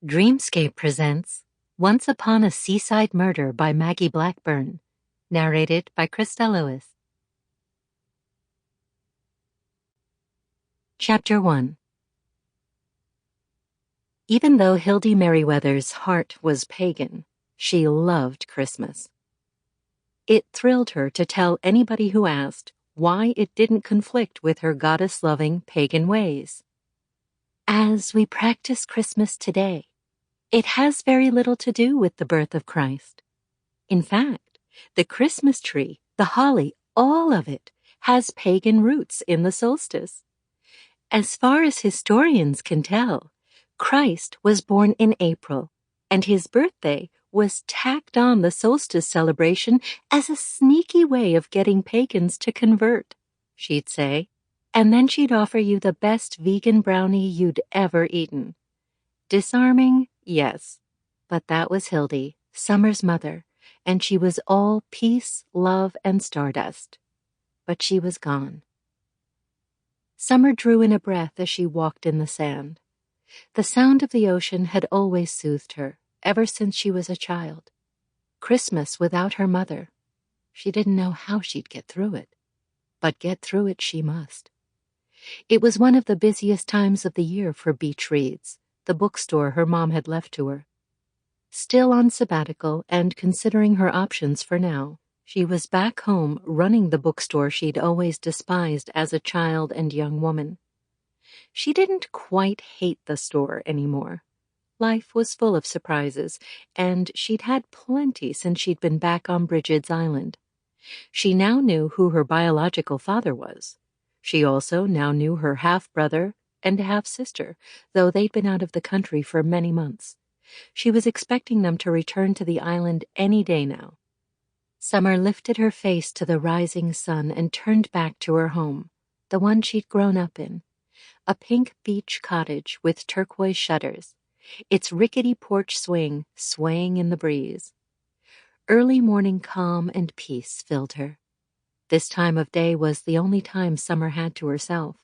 Dreamscape presents Once Upon a Seaside Murder by Maggie Blackburn, narrated by Christa Lewis. Chapter 1. Even though Hildy Merriwether's heart was pagan, she loved Christmas. It thrilled her to tell anybody who asked why it didn't conflict with her goddess-loving pagan ways. As we practice Christmas today, it has very little to do with the birth of Christ. In fact, the Christmas tree, the holly, all of it has pagan roots in the solstice. As far as historians can tell, Christ was born in April, and his birthday was tacked on the solstice celebration as a sneaky way of getting pagans to convert, she'd say, and then she'd offer you the best vegan brownie you'd ever eaten. Disarming, yes, but that was Hildy, Summer's mother, and she was all peace, love, and stardust. But she was gone. Summer drew in a breath as she walked in the sand. The sound of the ocean had always soothed her, ever since she was a child. Christmas without her mother. She didn't know how she'd get through it, but get through it she must. It was one of the busiest times of the year for beach reads, the bookstore her mom had left to her. Still on sabbatical and considering her options for now, she was back home running the bookstore she'd always despised as a child and young woman. She didn't quite hate the store anymore. Life was full of surprises, and she'd had plenty since she'd been back on Brigid's island. She now knew who her biological father was. She also now knew her half-brother and half-sister, though they'd been out of the country for many months. She was expecting them to return to the island any day now. Summer lifted her face to the rising sun and turned back to her home, the one she'd grown up in, a pink beach cottage with turquoise shutters, its rickety porch swing swaying in the breeze. Early morning calm and peace filled her. This time of day was the only time Summer had to herself.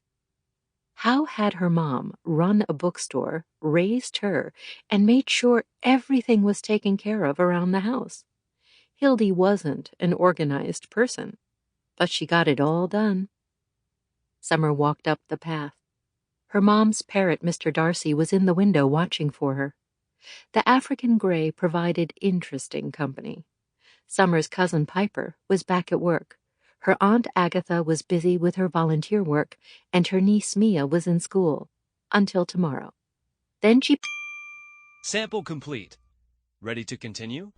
How had her mom run a bookstore, raised her, and made sure everything was taken care of around the house? Hildy wasn't an organized person, but she got it all done. Summer walked up the path. Her mom's parrot, Mr. Darcy, was in the window watching for her. The African gray provided interesting company. Summer's cousin Piper was back at work. Her Aunt Agatha was busy with her volunteer work, and her niece Mia was in school. Until tomorrow. Then she... Sample complete. Ready to continue?